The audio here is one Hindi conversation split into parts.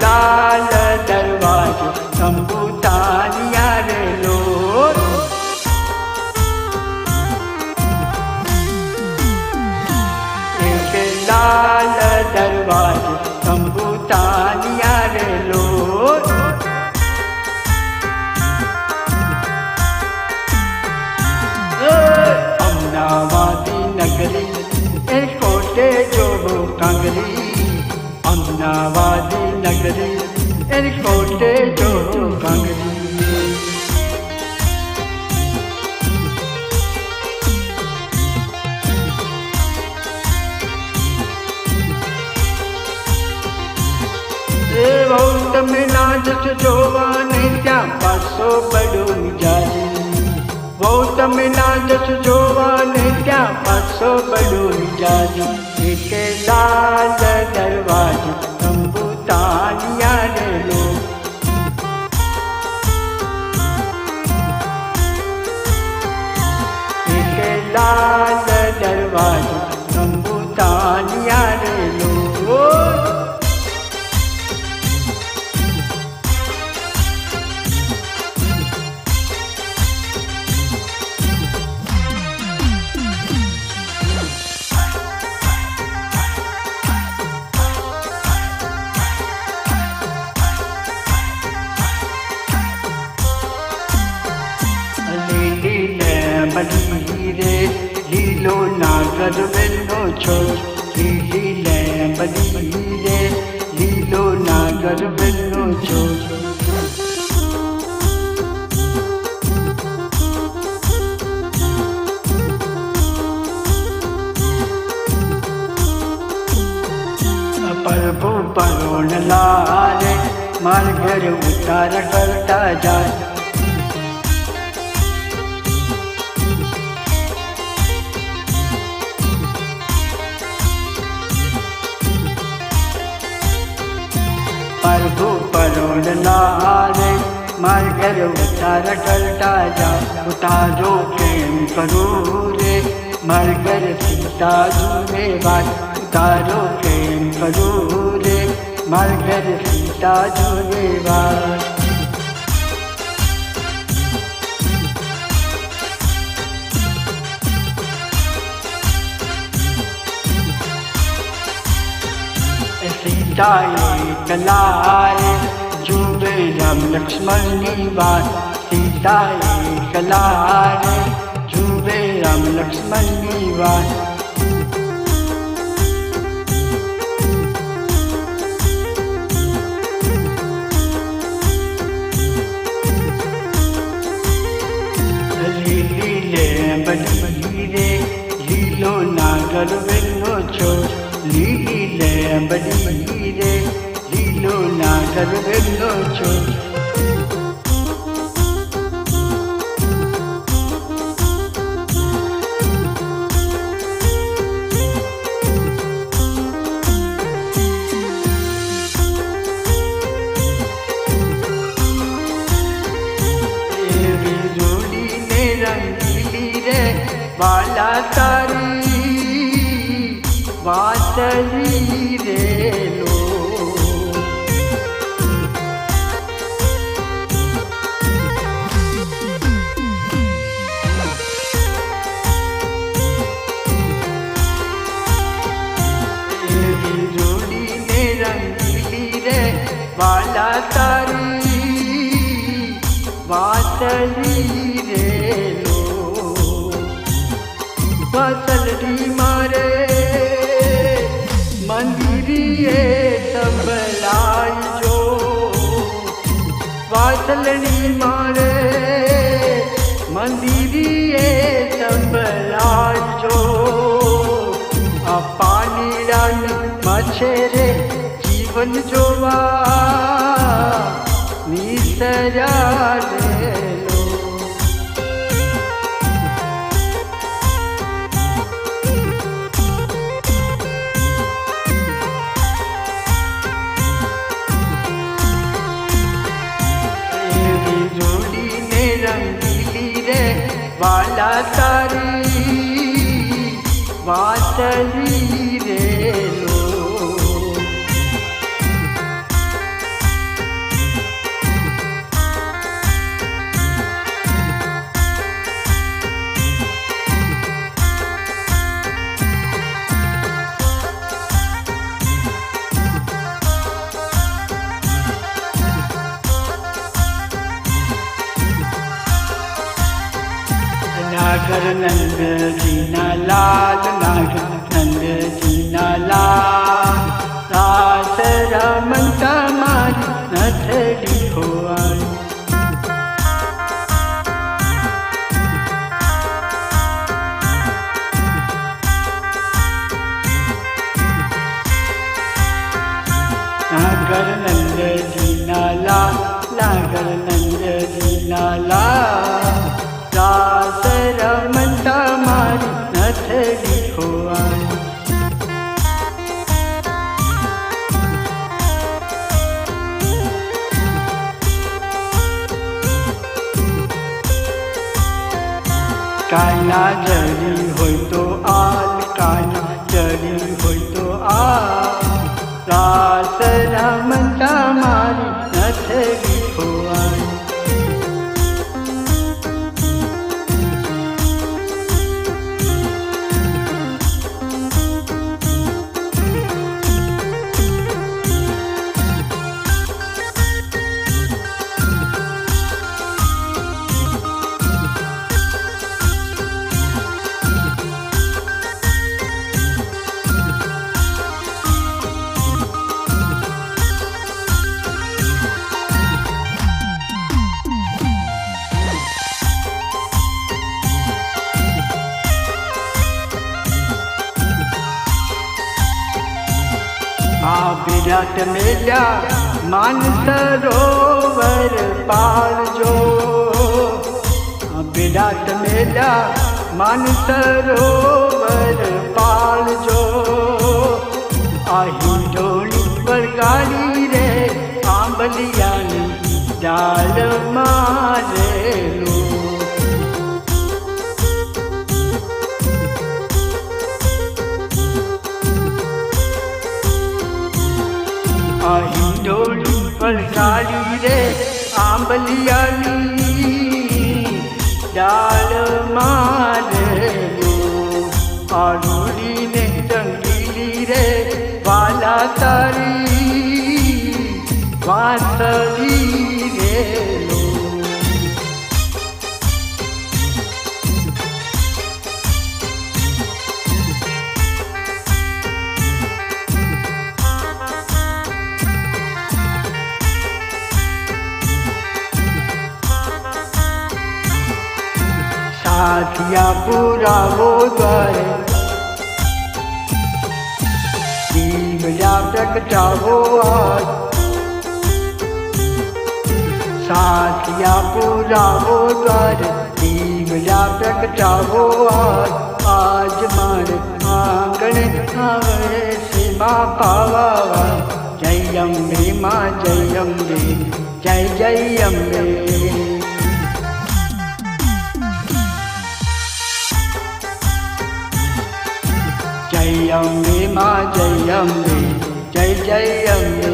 लाल दरवाजे तंबू तालियां रे लो। एक लाल दरवाजे तंबू तालियां रे लो। अमनावादी नगरी कोटे जो कांगरी, अमनावादी नगरी कोटे जो कांगरी। તમે નાચ જોવાને ત્યાં પાસો પડું જાય, બહુ તમે નાચ જોવાને ત્યાં પાસો પડું જાય। એક લાલ દરવાજે તંબુ તાલિયાં રે લો। એક લાલ દરવાજે તંબુ તાલિયાં રે લો। बली रे लीलो नागर वेलो छो, लीली ले बली रे लीलो नागर वेलो छो। प्रभु परोण लारे मार घर उतार करता जाए। प्रभु परोण लारे मार घर उतार करता जा। उतारो प्रेम करो रे मार घर सीता जुए बात। उतारो प्रेम करो रे मार घर सीता जुए बात। सीता एक लारे जुबे राम लक्ष्मण की बात। सीता एक लारे जुबे राम लक्ष्मण की बात। लीली ले बली रे लीलो नागर वेलो छो, लीली ले बली रे लीलो नागर वेलो छो। जोड़ी ने रंगीली रे वाला तारी वासली रे लो। जोड़ी ने रंगीली रे वाला तारी वासली रे लो। वासलड़ी मारे मंदिरिए संभलाई जो। वासलड़ी मारे मंदिरिए संभलाई जो। पानी रंग मछेरे जीवन जोवा निसरा रे लो। जोड़ी ने रंगीली रे वाला तारी वासली रे लो। नागर नंद जीना लाल, नागर नंद जीना लाल, रास रमता मारी नथड़ी खोवाई। नागर नंद जीना लाल, नागर नंद जीना लाल, रास रमता मारी नथड़ी खोवाई। काना जड़ी होय तो आल, काना जड़ी होय तो आल, रास रमता मारी नथड़ी खोवाई। विराट मेला मानसरोवर पालजो, विराट मेला मानसरोवर पालजो। आही डोली पर गाड़ी रे आंबलियानी डाल मारे लो। आही डोली पर गाड़ी रे आंबलियानी डाल मारे लो। आरूरी ने रंगीली रे वाला तारी वासली रे लो। साथिया पूरा वो द्वारे दीवजा प्रगटावो आज। साथिया पूरा वो द्वारे दीवजा प्रगटावो आज। आज मारे आंगण आवे सीमा पावा। जय अम्बे माँ जय अम्बे, जय जय अम्बे। जय अम्बे माँ जय अम्बे, जय जय अम्बे।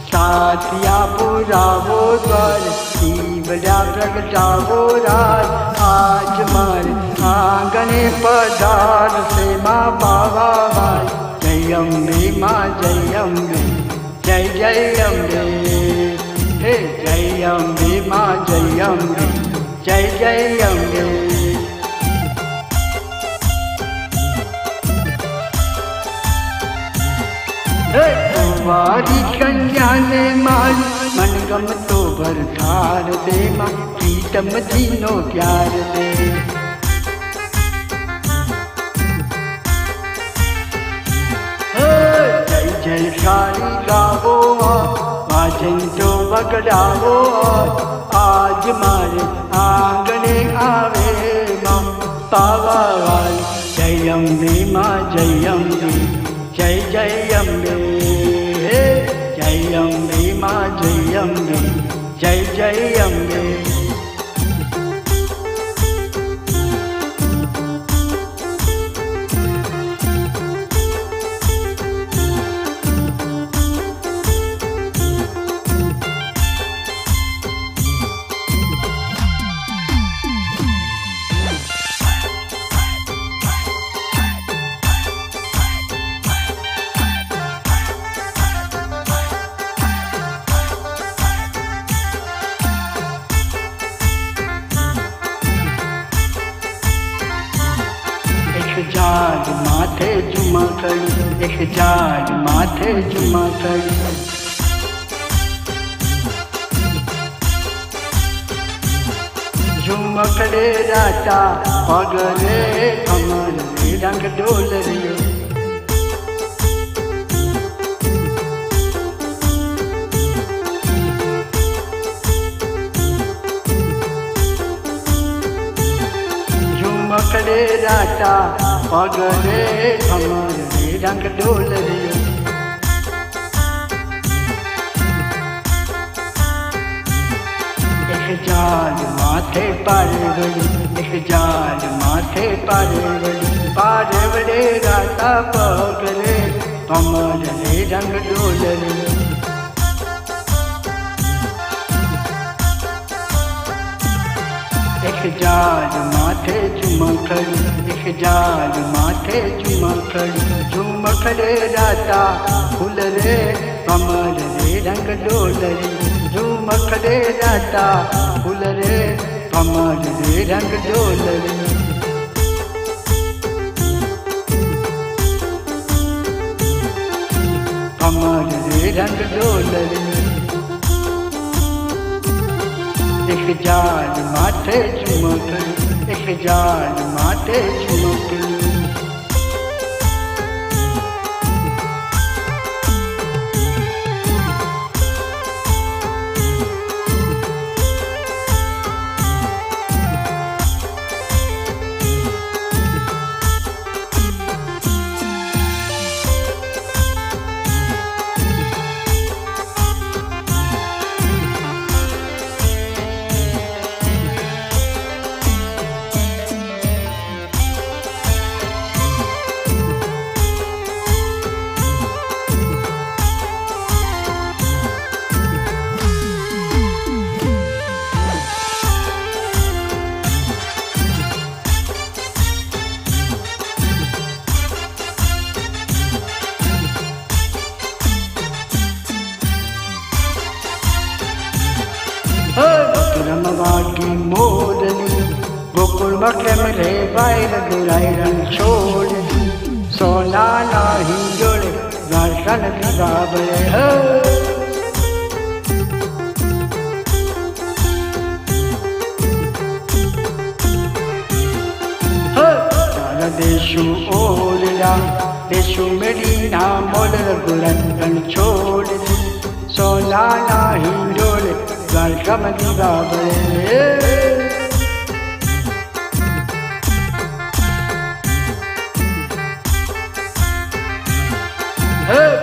साथिया पूरा वो द्वार दीवजा प्रगटावो राज। आज मारे आंगने पधार से माँ पावा भाई। जय अम्बे माँ जय अम्बे, जय जय अम्बे। हे जय अम्बे माँ जय अम्बे, जय जय अम्बे। कुंवारी कन्या ने मारी मनगम तो भरधार दे माँ। प्रीतम जीनो प्यार दे। जय जय कारी गावो वाजन तो बगड़ावो। आज मारे आंगने आवे माँ पावा वाली। जय अम्बे माँ जय अम्बे, जय जय अम्बे। जय अम्बे माँ जय अम्बे, जय जय अम्बे। झुमकड़ी एक जाल माथे झुमकड़ी झुमकड़े राता पगले कमर में रंग डोलरियो झुमकड़े राता पगले कमर में रंग डोलरियो एक जाल माथे पारे वड़ी एक जाल माथे पारे वड़ी पारे वड़े राता पगले कमर रे रंग डोलरे एक जाल माथे झुमकड़ी एक जाल माथे झुमकड़ी झुमकड़े राता फूल रे कमर रे रंग डोलरे झुमकड़े राता फूल रे कमर रे रंग डोलरे कमर रे रंग डोलरे एक जाल माथे झुमकड़ी एक जाल माथे झुमकड़ी रमवागी मोरनी गोकुल मके मेरे बायर गुरायरन छोड़ सोना नाही जोड़े दर्शन दिवाबे तारा देशु ओरला देशु मेरी ना मोड़ गुरायरन छोड़ सोना नाही जोड़े द्वारका दिवाबे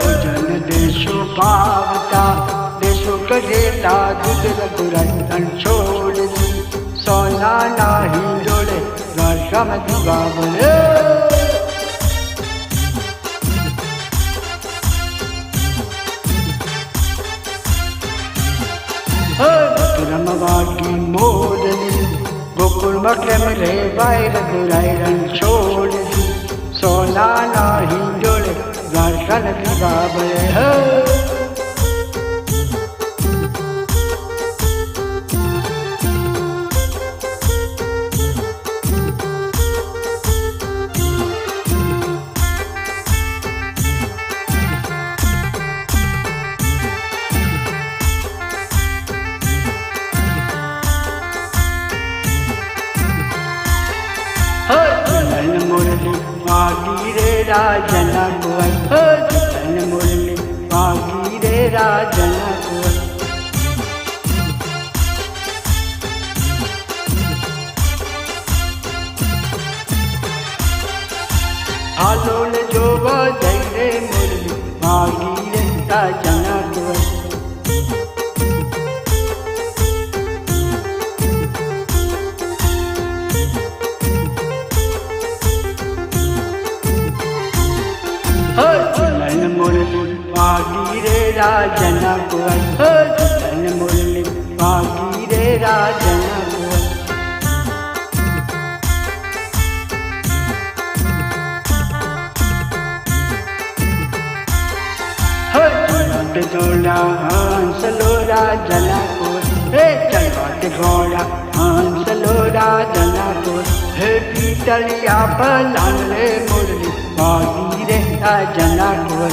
भजन देशु पावता देशु कढ़ेता दूध रघुरंजन छोड़ सोना नाही जोड़े द्वारका दिवाबे रमवागी मोरनी गोकुल मके मेरे बायर गुरायरन छोड़ सोना नाही जोड़े द्वारका दिवाबे मुरली बागी रे राजना कुंवर मुरली बागी रे राजना कुंवर आलोल जो बजै रे मुरली बागी रे राजना कुंवर मुरली बागी रे राजना कुंवर मुरली बागी रे राजना कुंवर जोड़ा हंस लो राजना कुंवर चलवाते घोड़ा हंस लो राजना को हे पीतलिया पलान रे मुरली वागी रे राजना को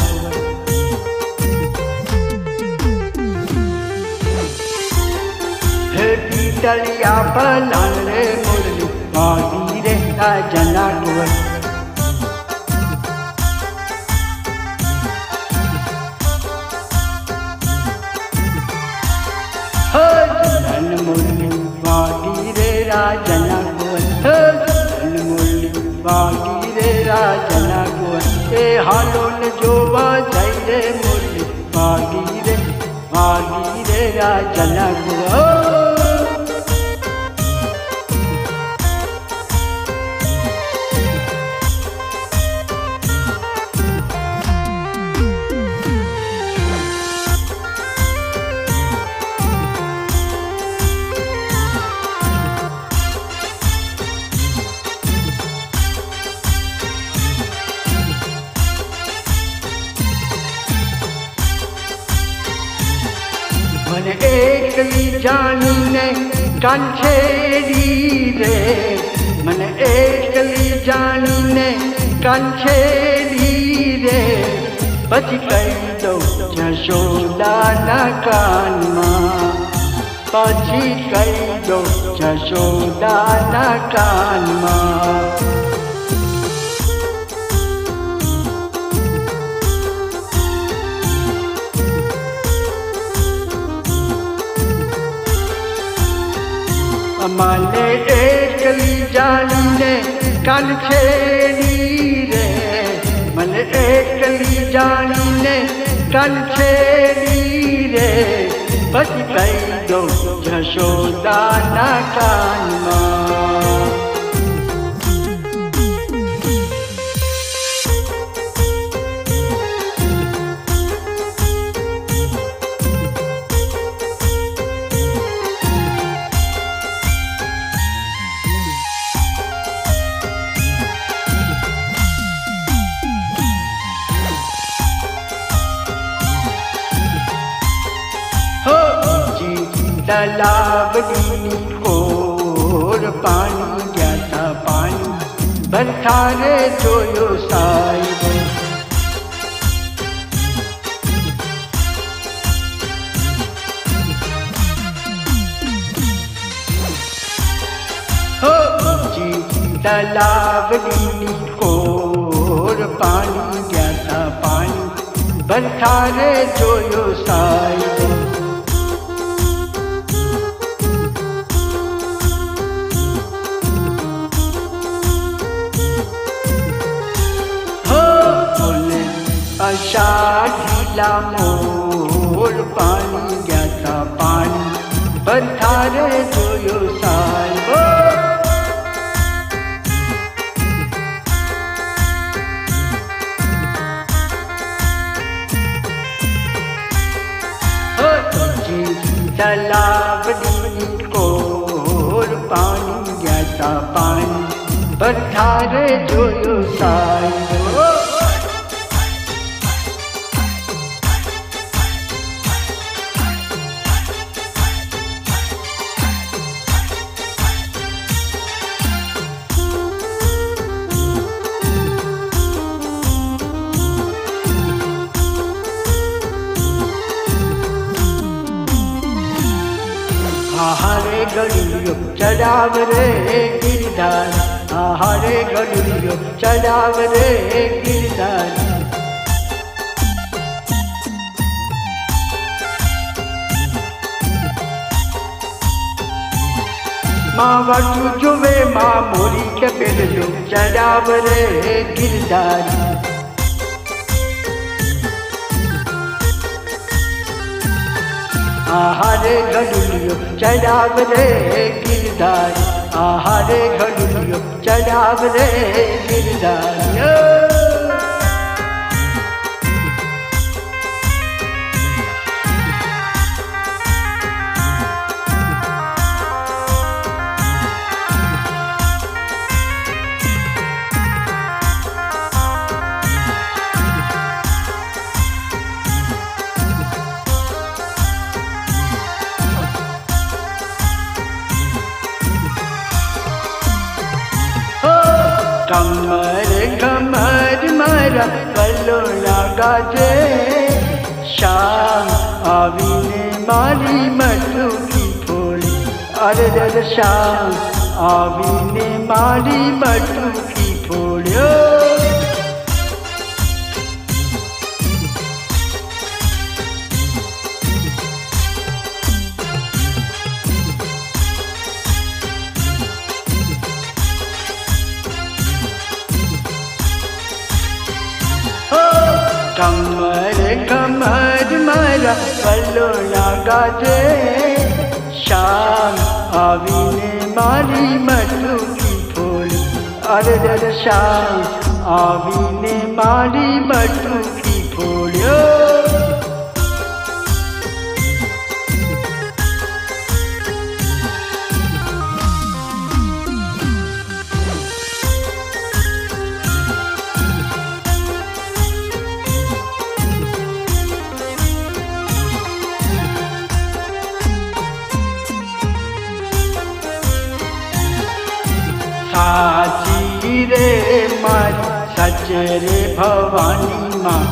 हे पीतलिया पलान रे मुरली वागी रे राजना को मुरली वागी रे राजना गोवन मुरली वागी रे राजना गोवन ए हालोन जोवा जाई रे मुरली वागी रे राजना गोवन मन एकली जानी ने कंछेरी रे मन एकली जानी ने कंछेरी रे बच गई दो जशोदा न कान माँ बची गई दो जशोदा न कान माँ माने एकली जानी ने कंछेरी रे मन एकली जानी ने कंछेरी रे बच गई दो जशोदा न कान माँ तालाब नी और पानी जाता पानी बरसारे जोयो साहिब हो जी तालाब नी और पानी जाता पानी बरसारे जोयो साहिब आषाढ़ीला मोर पानी जाता पानी बरसारे जोयो साहिब तालाब नी कोर पानी जाता पानी बरसारे जोयो साहिब हरे गलियो चढ़ाव रे गिरधार हरे गलियो चढ़ाव रे गिरधार माँ वटू जुवे माँ मोरी के पेलो चढ़ाव रे गिरधार हरे गलियो चढ़ाव रे गिरधार हरे गलियो चढ़ाव रे गिरधार મારા પલોલા ગાજે શામ આવીને મારી મટકી ફોડી અરે રે શામ આવીને મારી મટકી ફોડ્યો કમર કમર મારા પલોલા ગાજે શામ આવીને મારી મટકી ફોડી અરે રે શામ આવીને મારી મટકી ફોડ્યો સાચી રે મારી સચ રે ભવાની માં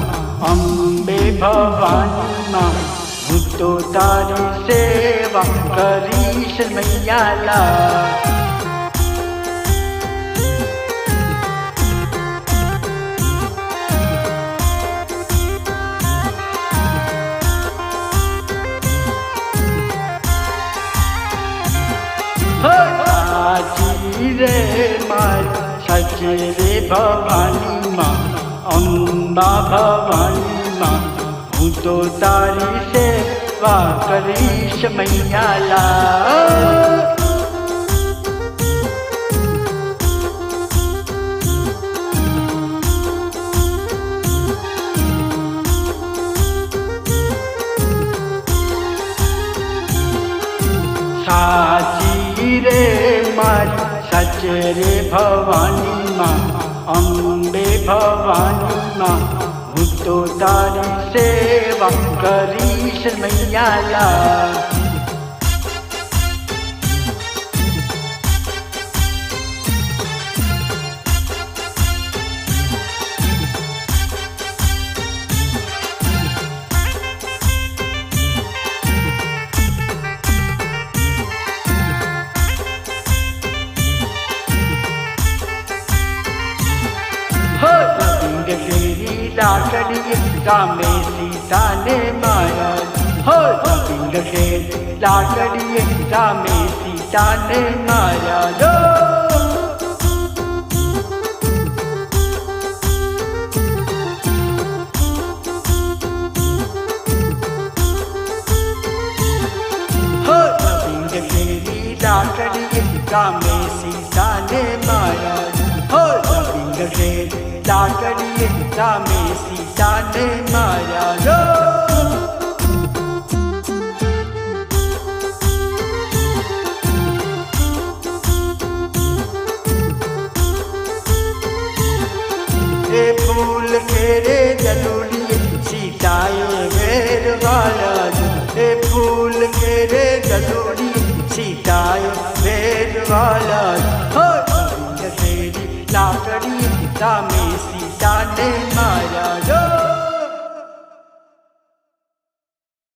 અંબે ભવાની માં હું તો તારી સેવા કરીશ મૈયાલા રે મારી સચ રે ભવાની માં અંબા ભવાની માં હું તો તારી સેવા કરીશ મૈયાલા સાચી રે મારી સચ રે ભવાની માં અંબે ભવાની માં હું તો તારી સેવા કરીશ મૈયાલા तेरी लाकड़ी रामे सीता ने माया हो गोविंद के लाकड़ी रामे सीता ने माया जो हो गोविंद तेरी लाकड़ी रामे सीता ने माया हो गोविंद के लाकड़ी रामे सीता ने माया जो ए फूल खेरे जलूली सीताए वेर वाला ए फूल खेरे जलूली सीताए वेर वाला हो तेरी लाकड़ी रामे सीता ने माया जो